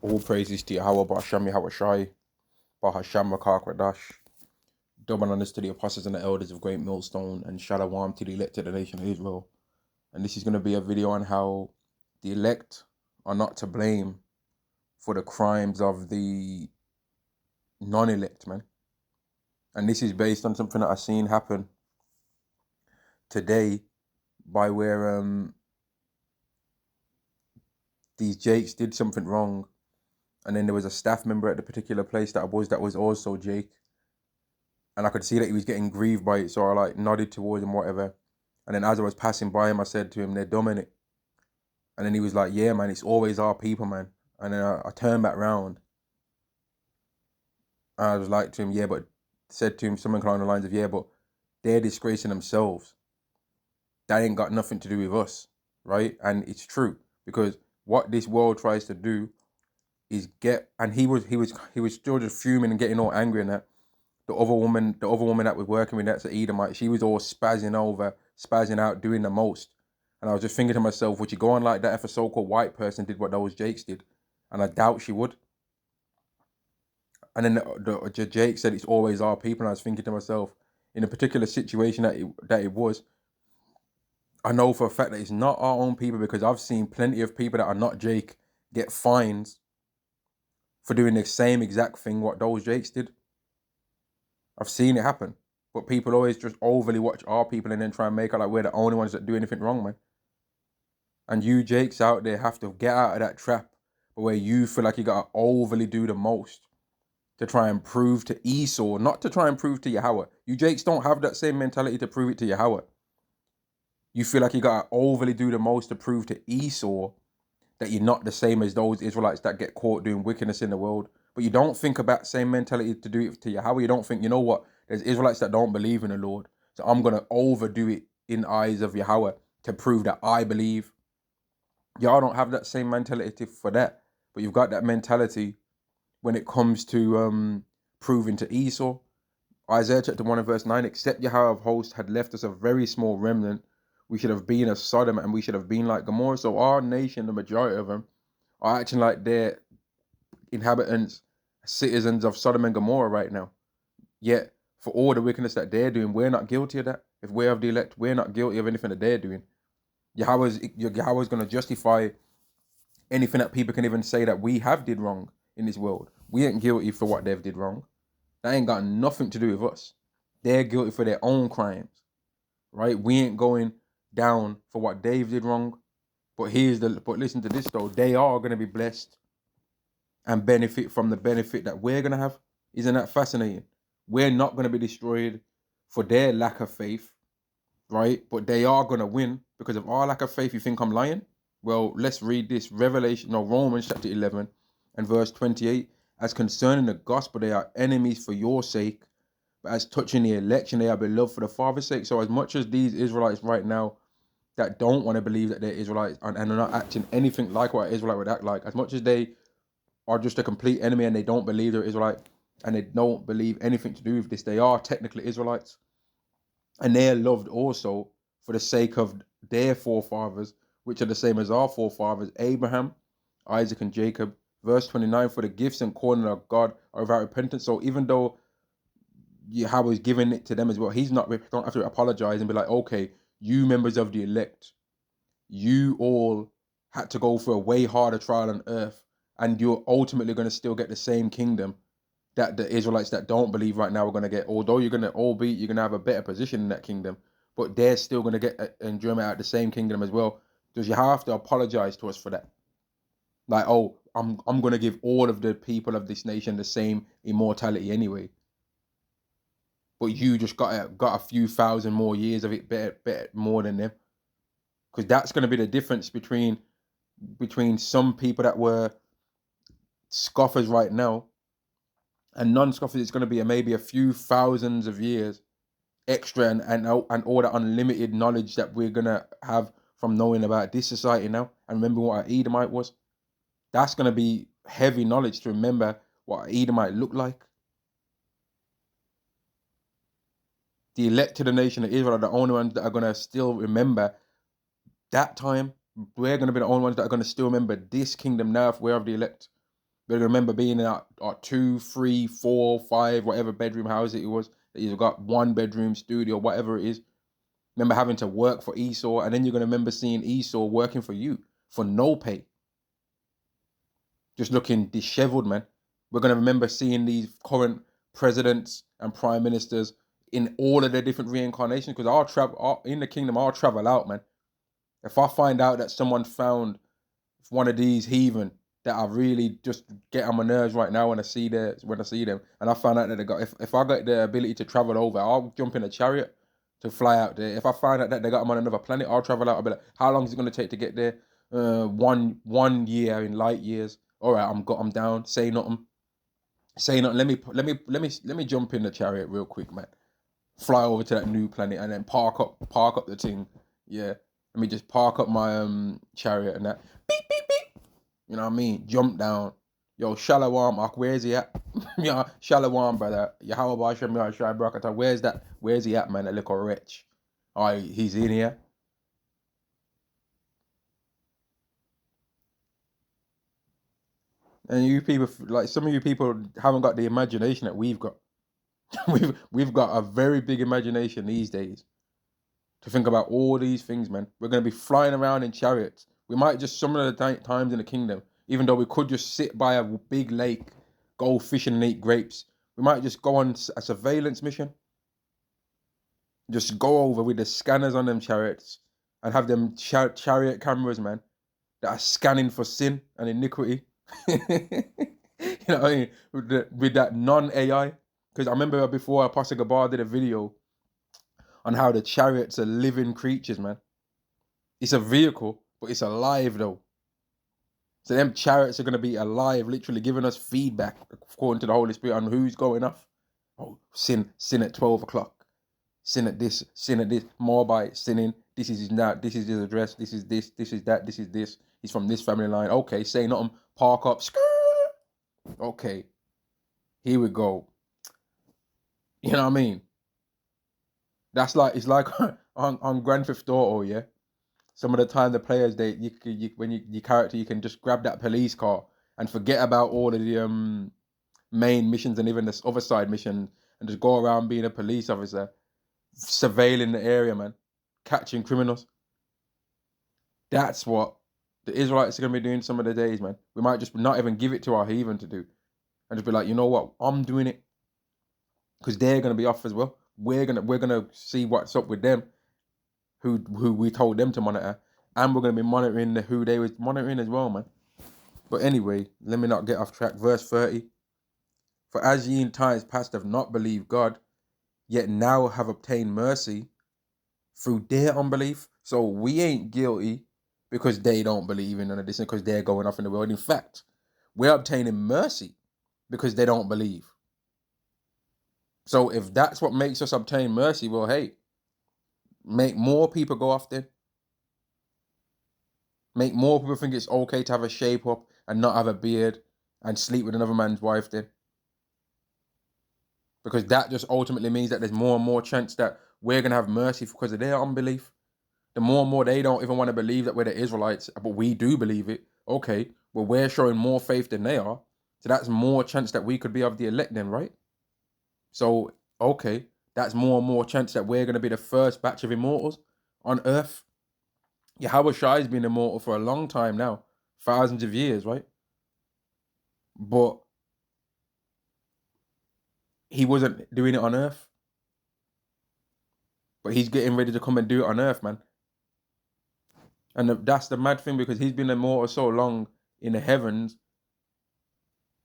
All praises to Yahweh, Ba'asham Yahweh Shai, Bahasham Rakak Radash, double honors to the apostles and the elders of Great Millstone, and Shalom to the elect of the nation of Israel. And this is going to be a video on how the elect are not to blame for the crimes of the non-elect, man. And this is based on something that I've seen happen today by where these Jakes did something wrong. And then there was a staff member at the particular place that was also Jake. And I could see that he was getting grieved by it, so I like nodded towards him, whatever. And then as I was passing by him, I said to him, "They're dumb in it." And then he was like, "Yeah, man, it's always our people, man." And then I turned back round. And I was like to him, "Yeah, but," said to him something along the lines of, "Yeah, but they're disgracing themselves. That ain't got nothing to do with us, right?" And it's true, because what this world tries to do is and he was still just fuming and getting all angry and that. The other woman that was working with that's an Edomite, she was all spazzing out, doing the most. And I was just thinking to myself, would you go on like that if a so-called white person did what those Jakes did? And I doubt she would. And then the Jake said it's always our people. And I was thinking to myself, in a particular situation that it was, I know for a fact that it's not our own people, because I've seen plenty of people that are not Jake get fines for doing the same exact thing what those Jakes did. I've seen it happen. But people always just overly watch our people and then try and make it like we're the only ones that do anything wrong, man. And you Jakes out there have to get out of that trap where you feel like you gotta overly do the most to try and prove to Esau, not to try and prove to Yahweh. You Jakes don't have that same mentality to prove it to Yahweh. You feel like you gotta overly do the most to prove to Esau that you're not the same as those Israelites that get caught doing wickedness in the world. But you don't think about same mentality to do it to Yahweh. You don't think, you know what, there's Israelites that don't believe in the Lord, so I'm going to overdo it in the eyes of Yahweh to prove that I believe. Y'all don't have that same mentality for that. But you've got that mentality when it comes to proving to Esau. Isaiah chapter 1 and verse 9, except Yahweh of hosts had left us a very small remnant, we should have been as Sodom and we should have been like Gomorrah. So our nation, the majority of them, are acting like they're inhabitants, citizens of Sodom and Gomorrah right now. Yet, for all the wickedness that they're doing, we're not guilty of that. If we're of the elect, we're not guilty of anything that they're doing. Yahweh's going to justify anything that people can even say that we have did wrong in this world. We ain't guilty for what they've did wrong. That ain't got nothing to do with us. They're guilty for their own crimes, right? We ain't going down for what Dave did wrong. But listen to this though, they are going to be blessed and benefit from the benefit that we're going to have. Isn't that fascinating? We're not going to be destroyed for their lack of faith, right? But they are going to win because of our lack of faith. You think I'm lying? Well, let's read this. Romans chapter 11 and verse 28. As concerning the gospel, they are enemies for your sake, but as touching the election, they are beloved for the Father's sake. So as much as these Israelites right now that don't want to believe that they're Israelites and are not acting anything like what an Israelite would act like, as much as they are just a complete enemy and they don't believe they're Israelite and they don't believe anything to do with this, they are technically Israelites. And they are loved also for the sake of their forefathers, which are the same as our forefathers, Abraham, Isaac, and Jacob. Verse 29, for the gifts and calling of God are without repentance. So even though Yahweh is giving it to them as well, he's not, don't have to apologize and be like, okay, you members of the elect, you all had to go through a way harder trial on earth, and you're ultimately going to still get the same kingdom that the Israelites that don't believe right now are going to get. Although you're going to have a better position in that kingdom, but they're still going to get enjoyment out of the same kingdom as well. Does you have to apologize to us for that? Like, oh, I'm going to give all of the people of this nation the same immortality anyway, but you just got a few thousand more years of it better more than them, because that's going to be the difference between some people that were scoffers right now and non-scoffers. It's going to be maybe a few thousands of years extra and all the unlimited knowledge that we're going to have from knowing about this society now and remember what an Edomite was. That's going to be heavy knowledge to remember what an Edomite looked like. The elect to the nation of Israel are the only ones that are going to still remember that time. We're going to be the only ones that are going to still remember this kingdom now if we're of the elect. But I remember being in a 2, 3, 4, 5, whatever bedroom house it was. That you've got 1 bedroom studio, whatever it is. Remember having to work for Esau, and then you're gonna remember seeing Esau working for you for no pay, just looking disheveled, man. We're gonna remember seeing these current presidents and prime ministers in all of their different reincarnations. Because I'll travel in the kingdom. I'll travel out, man. If I find out that someone found one of these heathen that I really just get on my nerves right now when I see them, and I find out that they got, if I got the ability to travel over, I'll jump in a chariot to fly out there. If I find out that they got them on another planet, I'll travel out. I'll be like, how long is it going to take to get there? 1 year in light years. All right, I'm down. Say nothing. Say nothing. Let me jump in the chariot real quick, man. Fly over to that new planet and then park up the thing. Yeah. Let me just park up my chariot and that. Beep beep beep. You know what I mean? Jump down. Yo, Shalom, where's he at? Yeah, Shalom, brother. Yahweh Hashem Yahshua Barakatah. Where's that? Where's he at, man? A little wretch. Alright, he's in here. And you people, like some of you people, haven't got the imagination that we've got. we've got a very big imagination these days to think about all these things, man. We're gonna be flying around in chariots. We might just some of the times in the kingdom, even though we could just sit by a big lake, go fishing and eat grapes. We might just go on a surveillance mission. Just go over with the scanners on them chariots and have them chariot cameras, man, that are scanning for sin and iniquity. You know what I mean? With that non-AI. Because I remember before Apostle Gabar did a video on how the chariots are living creatures, man. It's a vehicle, but it's alive though. So them chariots are going to be alive, literally giving us feedback according to the Holy Spirit on who's going off. Oh, sin at 12 o'clock. Sin at this, Moabite, sinning. This is that, this is his address, this is this is that, this is this. He's from this family line. Okay, say nothing, park up. Okay, here we go. You know what I mean? That's like, it's like on Grand Theft Auto, yeah? Some of the time the players, when your character, you can just grab that police car and forget about all of the main missions and even this other side mission and just go around being a police officer, surveilling the area, man, catching criminals. That's what the Israelites are going to be doing some of the days, man. We might just not even give it to our heathen to do and just be like, you know what, I'm doing it because they're going to be off as well. We're gonna see what's up with them, who we told them to monitor, and we're gonna be monitoring who they was monitoring as well, man. But anyway, let me not get off track. Verse 30. For as ye in times past have not believed God, yet now have obtained mercy through their unbelief. So we ain't guilty because they don't believe in none of this and because they're going off in the world. In fact, we're obtaining mercy because they don't believe. So if that's what makes us obtain mercy, well, hey, make more people go off then. Make more people think it's okay to have a shape up and not have a beard and sleep with another man's wife then. Because that just ultimately means that there's more and more chance that we're going to have mercy because of their unbelief. The more and more they don't even want to believe that we're the Israelites, but we do believe it. Okay, well, we're showing more faith than they are. So that's more chance that we could be of the elect then, right? So, okay, that's more and more chance that we're going to be the first batch of immortals on earth. Yahweh Shai's been immortal for a long time now, thousands of years, right? But he wasn't doing it on earth. But he's getting ready to come and do it on earth, man. And that's the mad thing, because he's been immortal so long in the heavens.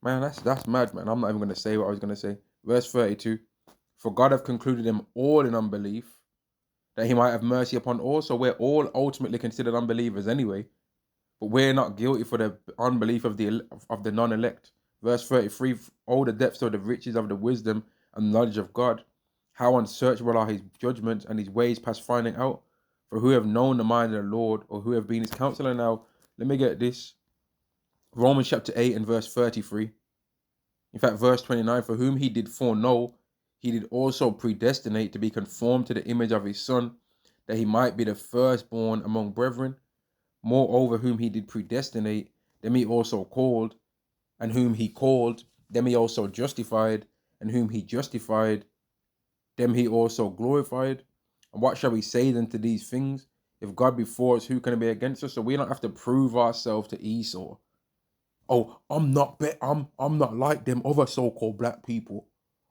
Man, that's mad, man. I'm not even going to say what I was going to say. Verse 32. For God have concluded them all in unbelief, that he might have mercy upon all. So we're all ultimately considered unbelievers anyway. But we're not guilty for the unbelief of the non-elect. Verse 33, all the depths of the riches of the wisdom and knowledge of God. How unsearchable are his judgments and his ways past finding out. For who have known the mind of the Lord, or who have been his counselor? Now, let me get this. Romans chapter 8 and verse 33. In fact, verse 29, for whom he did foreknow, he did also predestinate to be conformed to the image of his Son, that he might be the firstborn among brethren. Moreover, whom he did predestinate, them he also called, and whom he called, them he also justified, and whom he justified, them he also glorified. And what shall we say then to these things? If God be for us, who can be against us? So we don't have to prove ourselves to Esau. Oh, I'm not like them other so-called black people.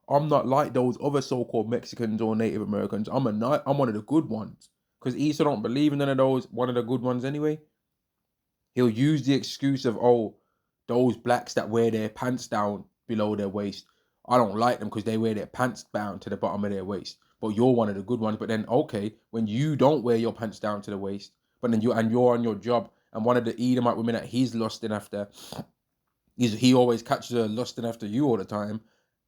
I'm not like those other so-called Mexicans or Native Americans. I'm one of the good ones. Because Esau don't believe in none of those, one of the good ones anyway. He'll use the excuse of, oh, those blacks that wear their pants down below their waist. I don't like them because they wear their pants down to the bottom of their waist. But you're one of the good ones. But then, okay, when you don't wear your pants down to the waist, but then you're on your job, and one of the Edomite women that he's lusting after, he always catches her lusting after you all the time.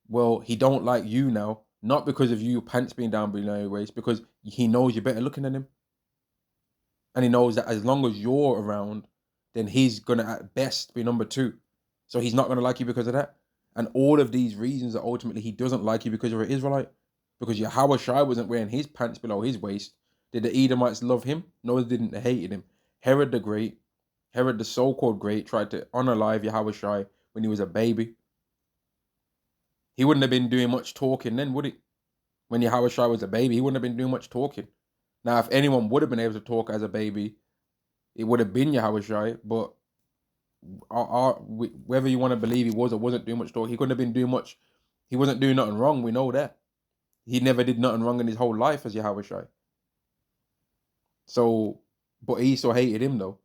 Well, he don't like you now, not because of you pants being down below your waist, because he knows you're better looking than him. And he knows that as long as you're around, then he's going to at best be number 2. So he's not going to like you because of that. And all of these reasons are ultimately he doesn't like you because you're an Israelite. Because Yahweh Shai wasn't wearing his pants below his waist. Did the Edomites love him? No, they didn't. They hated him. Herod the Great, Herod the so-called great, tried to unalive Yahweh Shai when he was a baby. He wouldn't have been doing much talking then, would he? When Yahweh Shai was a baby, he wouldn't have been doing much talking. Now, if anyone would have been able to talk as a baby, it would have been Yahweh Shai, but whether you want to believe he was or wasn't doing much talk, he couldn't have been doing much. He wasn't doing nothing wrong. We know that. He never did nothing wrong in his whole life as Yahweh Shai. So, but Esau hated him though.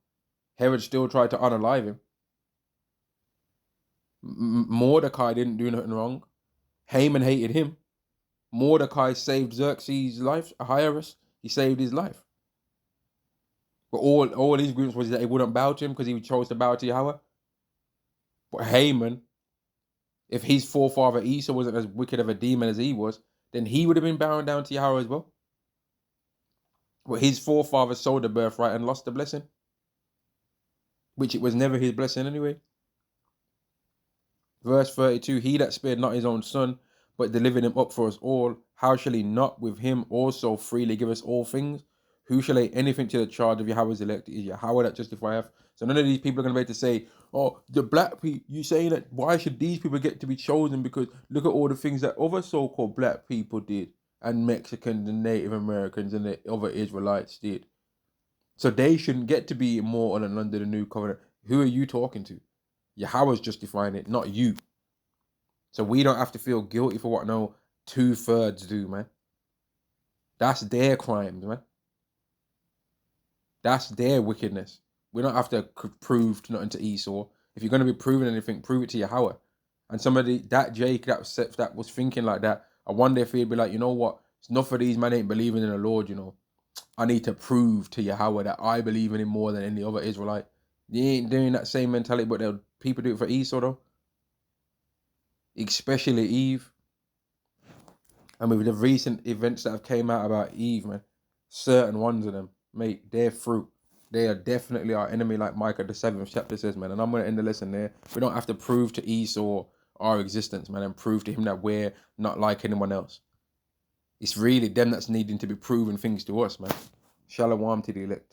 Herod still tried to unalive him. Mordecai didn't do nothing wrong. Haman hated him. Mordecai saved Xerxes' life. Ahasuerus, he saved his life. But all his groups was that he wouldn't bow to him because he chose to bow to Yahweh. But Haman, if his forefather Esau wasn't as wicked of a demon as he was, then he would have been bowing down to Yahweh as well. But his forefather sold the birthright and lost the blessing, which it was never his blessing anyway. Verse 32, he that spared not his own son, but delivered him up for us all, how shall he not with him also freely give us all things? Who shall lay anything to the charge of Yahweh's elect? It is Yahweh that justifieth. So none of these people are going to be able to say, oh, the black people, you saying that, why should these people get to be chosen? Because look at all the things that other so-called black people did, and Mexicans and Native Americans and the other Israelites did. So they shouldn't get to be immortal and under the new covenant. Who are you talking to? Yahweh's justifying it, not you. So we don't have to feel guilty for what no 2/3 do, man. That's their crimes, man. That's their wickedness. We don't have to prove nothing to Esau. If you're going to be proving anything, prove it to Yahweh. And somebody, that Jake that was thinking like that, I wonder if he'd be like, you know what? It's enough of these men ain't believing in the Lord, you know. I need to prove to Yahweh that I believe in him more than any other Israelite. They ain't doing that same mentality, but people do it for Esau, though. Especially Eve. And with the recent events that have came out about Eve, man, certain ones of them, mate, they're fruit. They are definitely our enemy, like Micah the 7th chapter says, man. And I'm going to end the lesson there. We don't have to prove to Esau our existence, man, and prove to him that we're not like anyone else. It's really them that's needing to be proving things to us, man. Shalom to the elect.